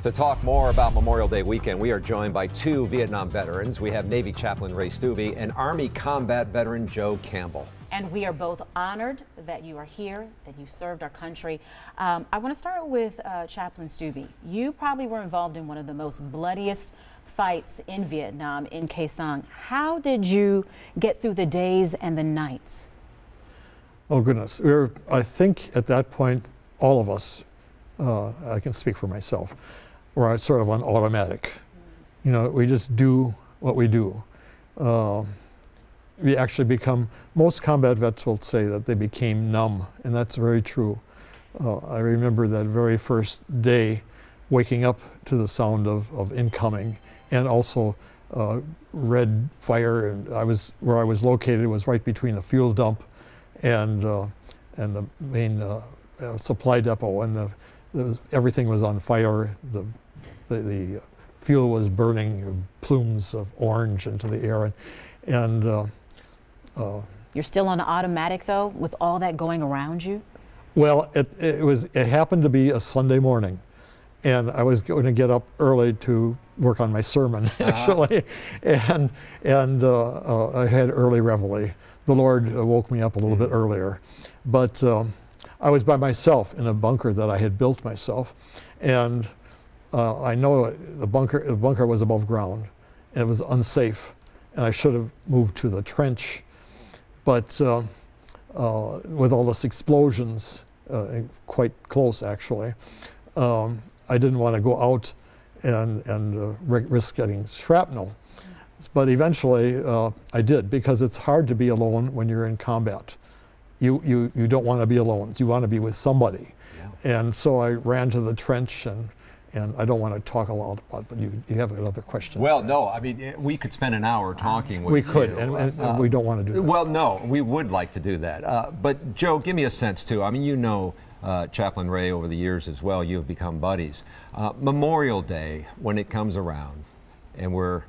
To talk more about Memorial Day weekend, we are joined by two Vietnam veterans. We have Navy Chaplain Ray Stubbe and Army combat veteran Joe Campbell. And we are both honored that you are here, that you served our country. I want to start with Chaplain Stubbe. You probably were involved in one of the most bloodiest fights in Vietnam, in Khe Sanh. How did you get through the days and the nights? Oh goodness, I think at that point, all of us, I can speak for myself, were sort of on automatic. You know, we just do what we do. We actually become, most combat vets will say that they became numb, and that's very true. I remember that very first day waking up to the sound of incoming, and also red fire. And where I was located was right between the fuel dump and the main supply depot, and everything was on fire. The fuel was burning plumes of orange into the air, and you're still on automatic though, with all that going around you? Well, it happened to be a Sunday morning, and I was going to get up early to work on my sermon, actually, and I had early reveille. The Lord woke me up a little bit earlier, but I was by myself in a bunker that I had built myself, and I know the bunker was above ground, and it was unsafe, and I should have moved to the trench, but with all these explosions, quite close actually, I didn't want to go out and risk getting shrapnel. But eventually I did, because it's hard to be alone when you're in combat. You don't want to be alone. You want to be with somebody. Yeah. And so I ran to the trench, and I don't want to talk a lot about it, but you have another question. Well, no, I mean, we could spend an hour talking with you. We could, and we don't want to do that. Well, no, we would like to do that. But Joe, give me a sense too. I mean, you know Chaplain Ray over the years as well. You've become buddies. Memorial Day, when it comes around, and we're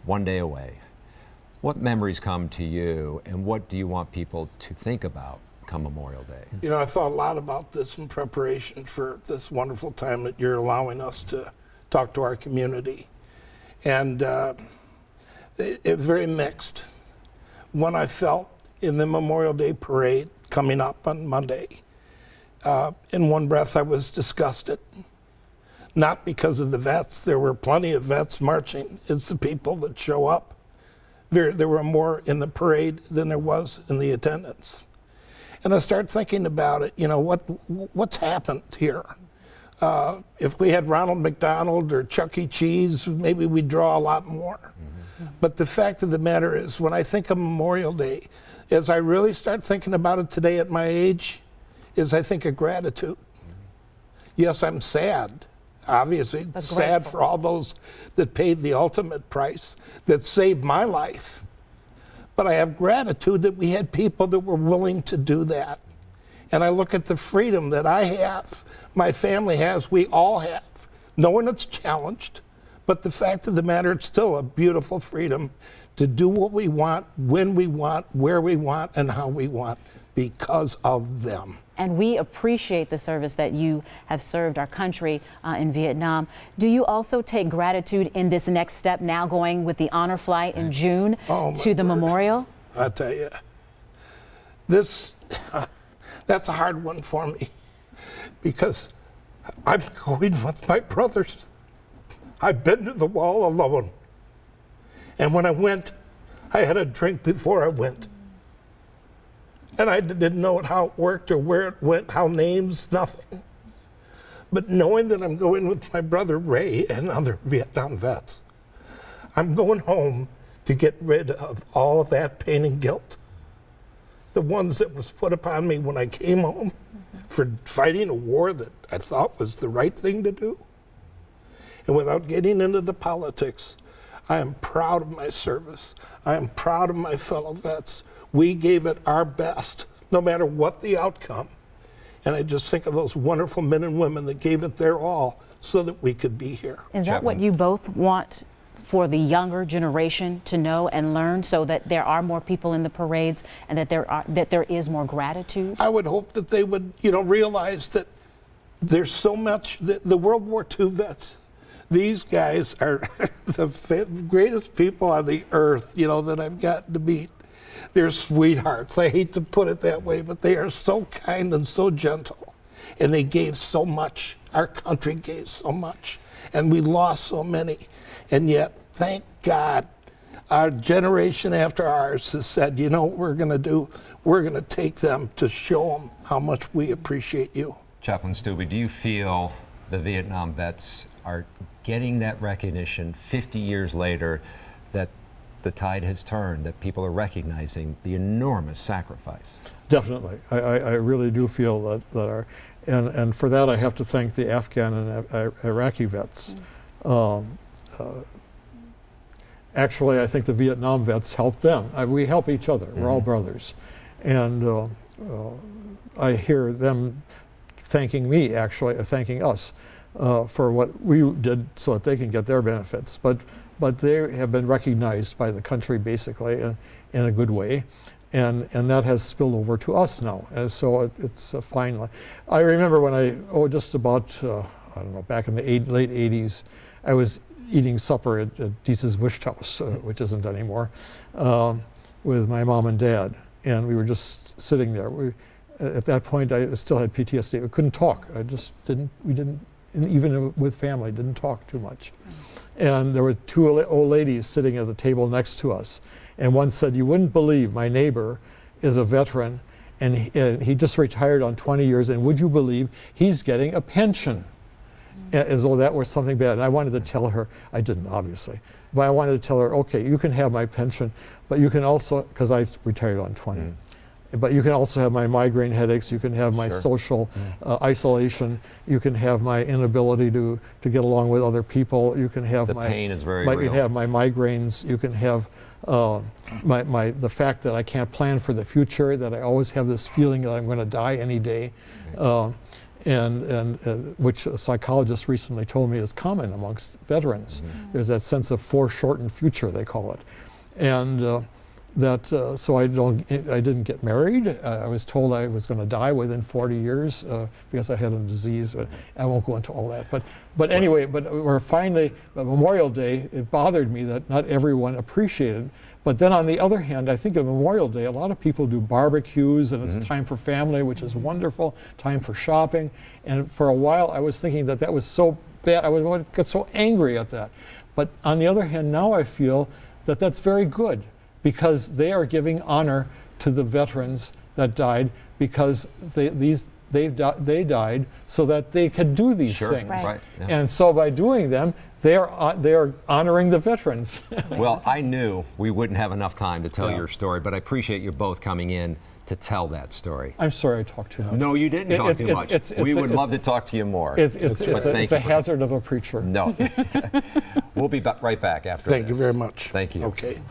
one day away, what memories come to you, and what do you want people to think about come Memorial Day? You know, I thought a lot about this in preparation for this wonderful time that you're allowing us to talk to our community. And it very mixed. One, I felt in the Memorial Day parade coming up on Monday, in one breath I was disgusted. Not because of the vets. There were plenty of vets marching. It's the people that show up. There were more in the parade than there was in the attendance. And I started thinking about it, you know, what's happened here? If we had Ronald McDonald or Chuck E. Cheese, maybe we'd draw a lot more. Mm-hmm. But the fact of the matter is, when I think of Memorial Day, as I really start thinking about it today at my age, is I think of gratitude. Mm-hmm. Yes, I'm sad. Obviously, sad for all those that paid the ultimate price, that saved my life. But I have gratitude that we had people that were willing to do that. And I look at the freedom that I have, my family has, we all have. No one that's challenged, but the fact of the matter, it's still a beautiful freedom to do what we want, when we want, where we want, and how we want, because of them. And we appreciate the service that you have served our country in Vietnam. Do you also take gratitude in this next step, now going with the honor flight in June to the memorial? I tell you, that's a hard one for me, because I'm going with my brothers. I've been to the wall alone. And when I went, I had a drink before I went. And I didn't know how it worked or where it went, how names, nothing. But knowing that I'm going with my brother Ray and other Vietnam vets, I'm going home to get rid of all of that pain and guilt. The ones that was put upon me when I came home for fighting a war that I thought was the right thing to do. And without getting into the politics, I am proud of my service. I am proud of my fellow vets. We gave it our best, no matter what the outcome. And I just think of those wonderful men and women that gave it their all so that we could be here. Is that what you both want for the younger generation to know and learn, so that there are more people in the parades and that there is more gratitude? I would hope that they would, realize that there's so much, the World War II vets, These guys are the greatest people on the earth, you know, that I've gotten to meet. They're sweethearts. I hate to put it that way, but they are so kind and so gentle. And they gave so much. Our country gave so much. And we lost so many. And yet, thank God, our generation after ours has said, you know what we're going to do? We're going to take them to show them how much we appreciate you. Chaplain Stubbe, do you feel the Vietnam vets are getting that recognition 50 years later, that the tide has turned, that people are recognizing the enormous sacrifice? Definitely. I really do feel that and for that I have to thank the Afghan and Iraqi vets. Actually, I think the Vietnam vets helped them. We help each other. We're all brothers. And I hear them thanking me, actually, thanking us for what we did so that they can get their benefits. But they have been recognized by the country, basically, in a good way. And that has spilled over to us now. And so it's fine. I remember when just about, I don't know, back in the late 80s, I was eating supper at Dieses Wursthaus, which isn't anymore, with my mom and dad. And we were just sitting there. At that point, I still had PTSD. We couldn't talk. We didn't, even with family, didn't talk too much. And there were two old ladies sitting at the table next to us. And one said, "You wouldn't believe my neighbor is a veteran, and he just retired on 20 years, and would you believe he's getting a pension?" As though that was something bad. And I wanted to tell her, I didn't obviously, but I wanted to tell her, okay, you can have my pension, but you can also, because I retired on 20, but you can also have my migraine headaches, you can have my social isolation, you can have my inability to get along with other people, you can have the pain is very real. You can have my migraines, you can have the fact that I can't plan for the future, that I always have this feeling that I'm going to die any day. And which a psychologist recently told me is common amongst veterans. There's that sense of foreshortened future, they call it. And so I didn't get married. I was told I was going to die within 40 years because I had a disease. But I won't go into all that. But anyway, we're finally, Memorial Day, it bothered me that not everyone appreciated. But then on the other hand, I think of Memorial Day, a lot of people do barbecues, and it's time for family, which is wonderful, time for shopping. And for a while, I was thinking that was so bad. I would get so angry at that. But on the other hand, now I feel that that's very good, because they are giving honor to the veterans that died, because they died so that they could do these things. Right. Yeah. And so by doing them, they are honoring the veterans. Well, I knew we wouldn't have enough time to tell your story, but I appreciate you both coming in to tell that story. I'm sorry I talked too much. No, you didn't talk too much. We would love to talk to you more. It's a hazard of a preacher. No. We'll be right back after this. Thank you very much. Thank you. Okay.